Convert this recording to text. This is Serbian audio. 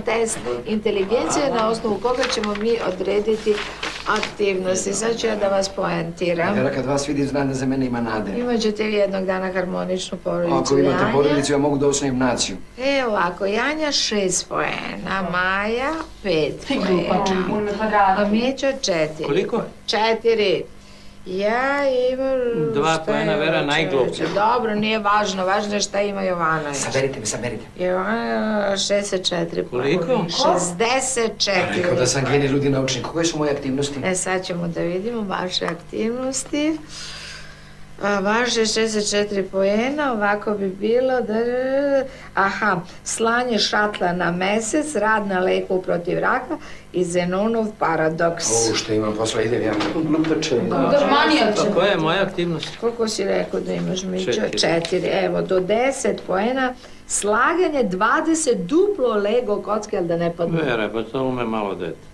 Test inteligencije na osnovu koga ćemo mi odrediti aktivnosti. Sad ću ja da vas poentiram. Vera, kad vas vidim, znam da za mene ima nade. Imaćete vi jednog dana harmoničnu porodicu. Ako imate porodicu, ja mogu da osnovim naciju. Evo ovako, Janja 6 poena, Maja 5 poena, a Mićo 4. Koliko? 4. Ja imam... 2 poena, Vera, najgluplja. Dobro, nije važno, važno je šta ima Jovanović. Saberite me, saberite. Jovanović 64 poena. Koliko? 64. Rekao da sam geni ljudi naučnik. Koje su moje aktivnosti? Sad ćemo da vidimo vaše aktivnosti. Vaše 64 poena, ovako bi bilo da... Aha, slanje šatla na mesec, rad na leku protiv raka i Zenonov paradoks. Što imam posla, idem ja. Glupače. Pa koja je moja aktivnost? Koliko si rekao da imaš, Mićo? 4. 4. Evo, do 10 poena. Slaganje 20 duplo Lego kocke, ali da ne padne. Vera, pa to ume malo dete.